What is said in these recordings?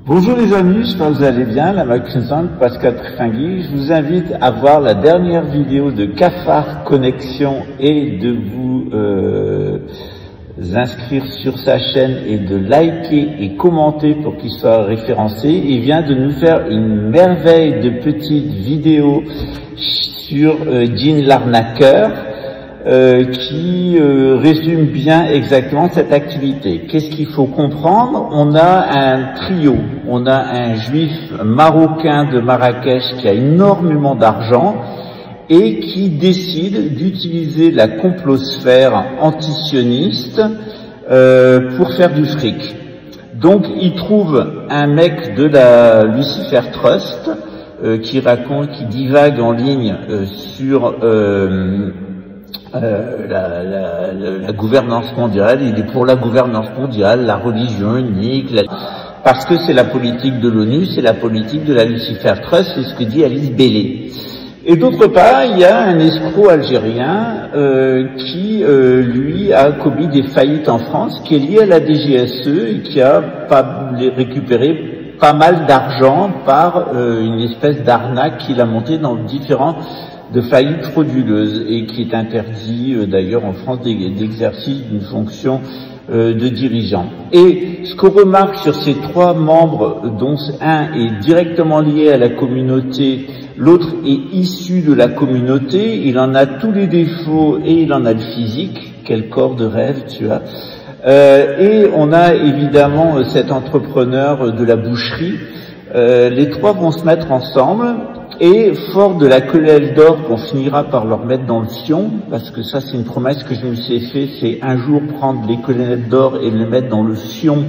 Bonjour les amis, j'espère que vous allez bien, la Macron, Pascal Trifingui. Je vous invite à voir la dernière vidéo de Cafard Connexion et de vous inscrire sur sa chaîne et de liker et commenter pour qu'il soit référencé. Il vient de nous faire une merveille de petite vidéo sur Jean l'arnaqueur qui résume bien exactement cette activité. Qu'est-ce qu'il faut comprendre? On a un trio, on a un juif marocain de Marrakech qui a énormément d'argent et qui décide d'utiliser la complosphère antisioniste pour faire du fric. Donc il trouve un mec de la Lucifer Trust qui raconte, qui divague en ligne sur la gouvernance mondiale. Il est pour la gouvernance mondiale, la religion unique, parce que c'est la politique de l'ONU, c'est la politique de la Lucifer Trust, c'est ce que dit Alice Bailey. Et d'autre part, il y a un escroc algérien qui, lui, a commis des faillites en France, qui est lié à la DGSE et qui a récupéré pas mal d'argent par une espèce d'arnaque qu'il a montée dans différents de faillites frauduleuses et qui est interdit d'ailleurs en France d'exercice d'une fonction de dirigeant. Et ce qu'on remarque sur ces trois membres, dont un est directement lié à la communauté, l'autre est issu de la communauté, il en a tous les défauts et il en a le physique, quel corps de rêve tu as. Et on a évidemment cet entrepreneur de la boucherie. Les trois vont se mettre ensemble. Et fort de la querelle d'or qu'on finira par leur mettre dans le fion, parce que ça c'est une promesse que je me suis fait, c'est un jour prendre les querelles d'or et les mettre dans le fion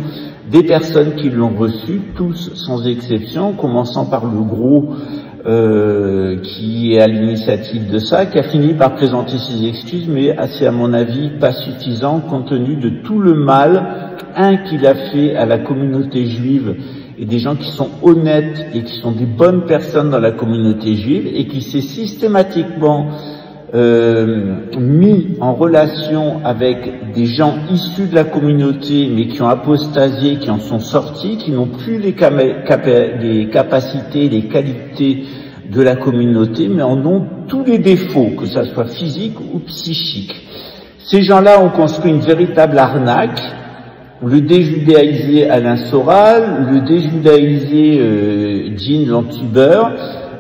des personnes qui l'ont reçu, tous sans exception, commençant par le gros qui est à l'initiative de ça, qui a fini par présenter ses excuses, mais assez à mon avis pas suffisant compte tenu de tout le mal, qu'il a fait à la communauté juive, et des gens qui sont honnêtes et qui sont des bonnes personnes dans la communauté juive et qui s'est systématiquement mis en relation avec des gens issus de la communauté mais qui ont apostasié, qui en sont sortis, qui n'ont plus les capacités, les qualités de la communauté mais en ont tous les défauts, que ça soit physique ou psychique. Ces gens-là ont construit une véritable arnaque. Le déjudaïsé Alain Soral, le déjudaïsé Jean l'antubeur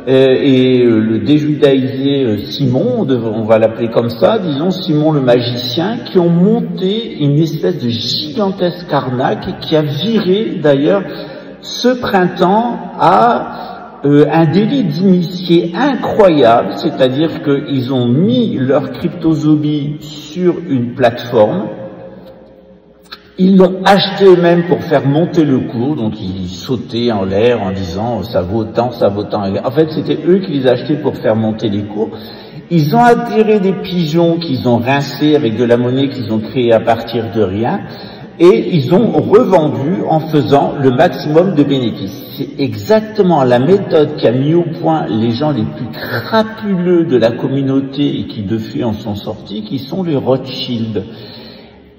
et le déjudaïsé Simon, on va l'appeler comme ça, disons Simon le magicien, qui ont monté une espèce de gigantesque arnaque qui a viré d'ailleurs ce printemps à un délit d'initié incroyable, c'est-à-dire qu'ils ont mis leur cryptozombie sur une plateforme. Ils l'ont acheté eux-mêmes pour faire monter le cours, donc ils sautaient en l'air en disant ça vaut tant, ça vaut tant. En fait, c'était eux qui les achetaient pour faire monter les cours. Ils ont attiré des pigeons qu'ils ont rincés avec de la monnaie qu'ils ont créée à partir de rien, et ils ont revendu en faisant le maximum de bénéfices. C'est exactement la méthode qu'a mis au point les gens les plus crapuleux de la communauté et qui de fait en sont sortis, qui sont les Rothschild.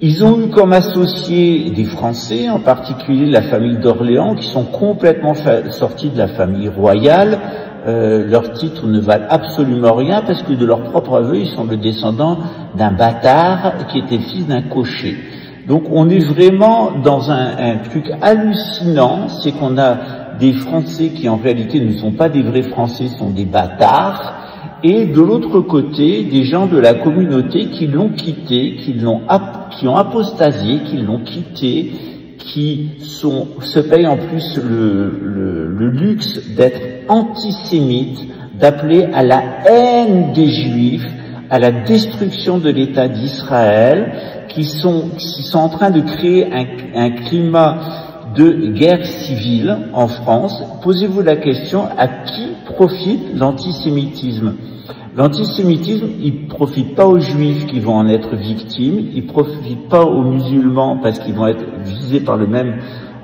Ils ont eu comme associés des Français, en particulier la famille d'Orléans, qui sont complètement sortis de la famille royale. Leurs titres ne valent absolument rien parce que de leur propre aveu, ils sont le descendant d'un bâtard qui était fils d'un cocher. Donc on est vraiment dans un truc hallucinant, c'est qu'on a des Français qui en réalité ne sont pas des vrais Français, sont des bâtards. Et de l'autre côté, des gens de la communauté qui l'ont quitté, qui ont apostasié, qui l'ont quitté, qui se payent en plus le luxe d'être antisémites, d'appeler à la haine des Juifs, à la destruction de l'État d'Israël, qui sont en train de créer un climat de guerre civile en France. Posez-vous la question, à qui profite l'antisémitisme? L'antisémitisme, il profite pas aux juifs qui vont en être victimes, il profite pas aux musulmans parce qu'ils vont être visés par le même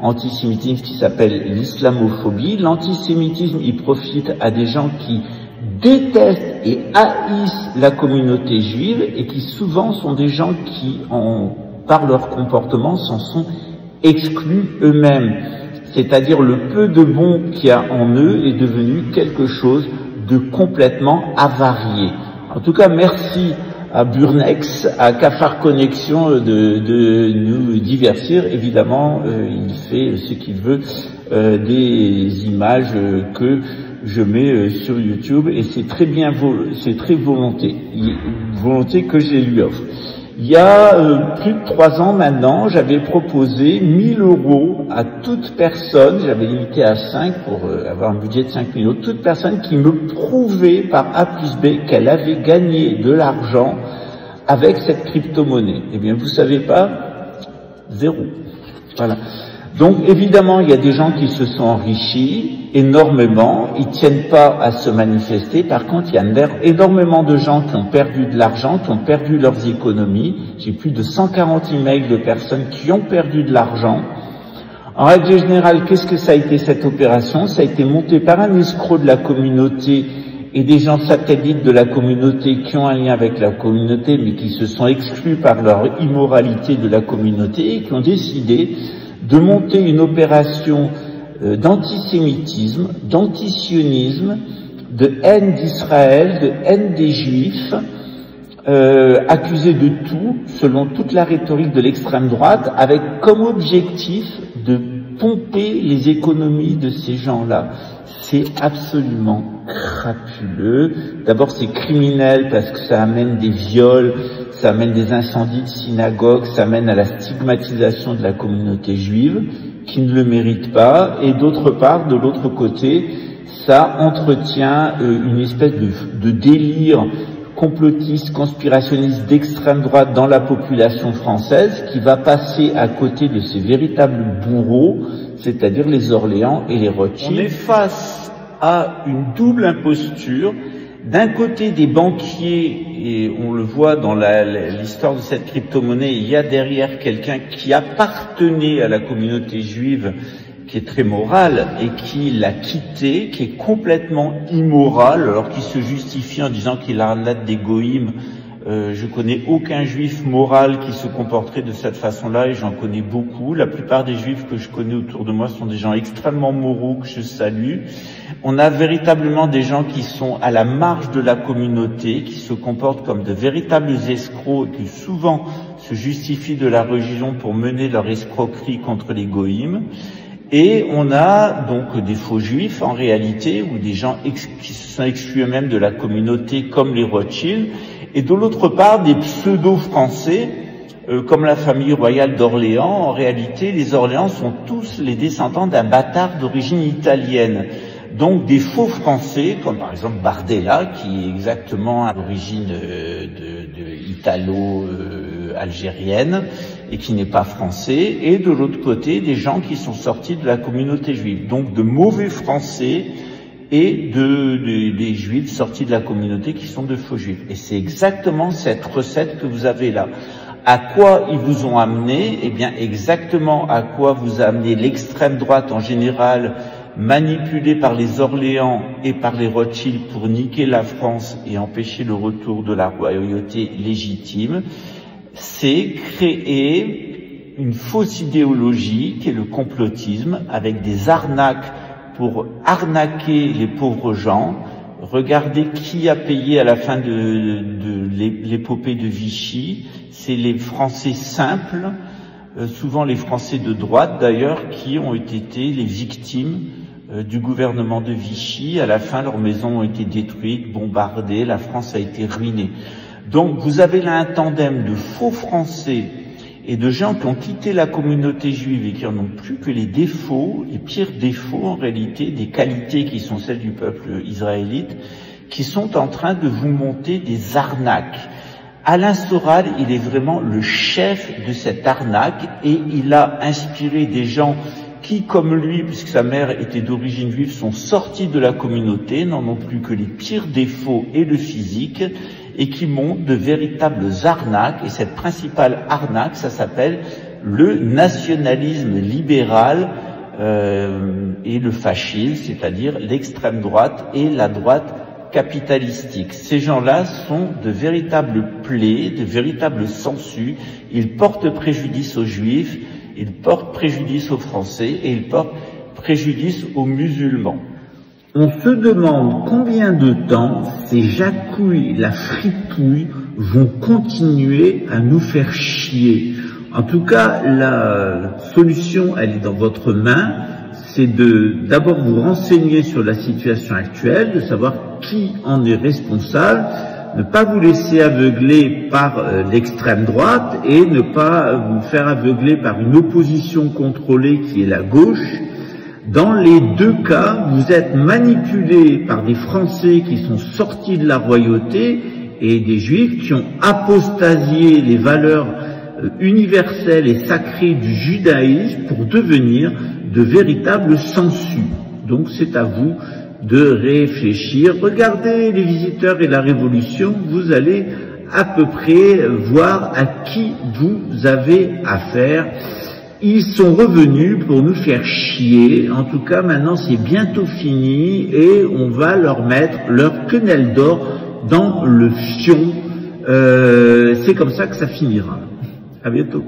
antisémitisme qui s'appelle l'islamophobie. L'antisémitisme, il profite à des gens qui détestent et haïssent la communauté juive et qui souvent sont des gens qui, par leur comportement, s'en sont exclus eux-mêmes. c'est-à-dire le peu de bon qu'il y a en eux est devenu quelque chose de complètement avarié. En tout cas, merci à Burnex, à Cafard Connexion de nous divertir. Évidemment, il fait ce qu'il veut des images que je mets sur YouTube, et c'est très bien, c'est très volonté que je lui offre. Il y a plus de 3 ans maintenant, j'avais proposé 1 000 € à toute personne, j'avais limité à 5 pour avoir un budget de 5 000 €, toute personne qui me prouvait par A plus B qu'elle avait gagné de l'argent avec cette crypto-monnaie. Eh bien, vous savez pas, 0. Voilà. Donc, évidemment, il y a des gens qui se sont enrichis énormément, ils tiennent pas à se manifester. Par contre, il y a énormément de gens qui ont perdu de l'argent, qui ont perdu leurs économies. J'ai plus de 140 emails de personnes qui ont perdu de l'argent. En règle générale, qu'est-ce que ça a été cette opération? Ça a été monté par un escroc de la communauté et des gens satellites de la communauté qui ont un lien avec la communauté, mais qui se sont exclus par leur immoralité de la communauté et qui ont décidé de monter une opération d'antisémitisme, d'antisionisme, de haine d'Israël, de haine des Juifs, accusés de tout, selon toute la rhétorique de l'extrême droite, avec comme objectif de pomper les économies de ces gens-là. C'est absolument crapuleux. D'abord, c'est criminel parce que ça amène des viols, ça amène des incendies de synagogues, ça amène à la stigmatisation de la communauté juive, qui ne le mérite pas. Et d'autre part, de l'autre côté, ça entretient une espèce de délire complotiste, conspirationniste d'extrême droite dans la population française, qui va passer à côté de ces véritables bourreaux, c'est-à-dire les Orléans et les Rothschild. On est face à une double imposture. D'un côté, des banquiers, et on le voit dans l'histoire de cette crypto-monnaie, il y a derrière quelqu'un qui appartenait à la communauté juive, qui est très moral et qui l'a quitté, qui est complètement immoral, alors qu'il se justifie en disant qu'il arnaque des goïms. Je connais aucun juif moral qui se comporterait de cette façon-là, et j'en connais beaucoup. La plupart des juifs que je connais autour de moi sont des gens extrêmement moraux que je salue. On a véritablement des gens qui sont à la marge de la communauté, qui se comportent comme de véritables escrocs et qui souvent se justifient de la religion pour mener leur escroquerie contre les goïms. Et on a donc des faux juifs en réalité, ou des gens qui se sont exclus eux-mêmes de la communauté comme les Rothschild, et de l'autre part des pseudo-français comme la famille royale d'Orléans. En réalité, les Orléans sont tous les descendants d'un bâtard d'origine italienne. Donc des faux français, comme par exemple Bardella, qui est exactement à l'origine italo-algérienne, et qui n'est pas français, et de l'autre côté, des gens qui sont sortis de la communauté juive. Donc de mauvais français et des juifs sortis de la communauté qui sont de faux juifs. Et c'est exactement cette recette que vous avez là. À quoi ils vous ont amené? Eh bien, exactement à quoi vous a amené l'extrême droite en général, manipulée par les Orléans et par les Rothschild pour niquer la France et empêcher le retour de la royauté légitime. C'est créer une fausse idéologie qui est le complotisme, avec des arnaques pour arnaquer les pauvres gens. Regardez qui a payé à la fin de l'épopée de Vichy. C'est les Français simples, souvent les Français de droite d'ailleurs, qui ont été les victimes du gouvernement de Vichy. À la fin, leurs maisons ont été détruites, bombardées, la France a été ruinée. Donc vous avez là un tandem de faux Français et de gens qui ont quitté la communauté juive et qui en ont plus que les défauts, les pires défauts en réalité, des qualités qui sont celles du peuple israélite, qui sont en train de vous monter des arnaques. Alain Soral, il est vraiment le chef de cette arnaque, et il a inspiré des gens qui, comme lui, puisque sa mère était d'origine juive, sont sortis de la communauté, n'en ont plus que les pires défauts et le physique, et qui montent de véritables arnaques. Et cette principale arnaque, ça s'appelle le nationalisme libéral et le fascisme, c'est-à-dire l'extrême droite et la droite capitalistique. Ces gens-là sont de véritables plaies, de véritables sangsues. Ils portent préjudice aux Juifs, ils portent préjudice aux Français, et ils portent préjudice aux musulmans. On se demande combien de temps ces jacouilles, la fripouille, vont continuer à nous faire chier. En tout cas, la solution, elle est dans votre main. C'est d'abord vous renseigner sur la situation actuelle, de savoir qui en est responsable, ne pas vous laisser aveugler par l'extrême droite et ne pas vous faire aveugler par une opposition contrôlée qui est la gauche. Dans les deux cas, vous êtes manipulés par des Français qui sont sortis de la royauté et des Juifs qui ont apostasié les valeurs universelles et sacrées du judaïsme pour devenir de véritables sangsues. Donc c'est à vous de réfléchir. Regardez Les Visiteurs et la Révolution, vous allez à peu près voir à qui vous avez affaire. Ils sont revenus pour nous faire chier. En tout cas, maintenant, c'est bientôt fini et on va leur mettre leur quenelle d'or dans le fion. C'est comme ça que ça finira. À bientôt.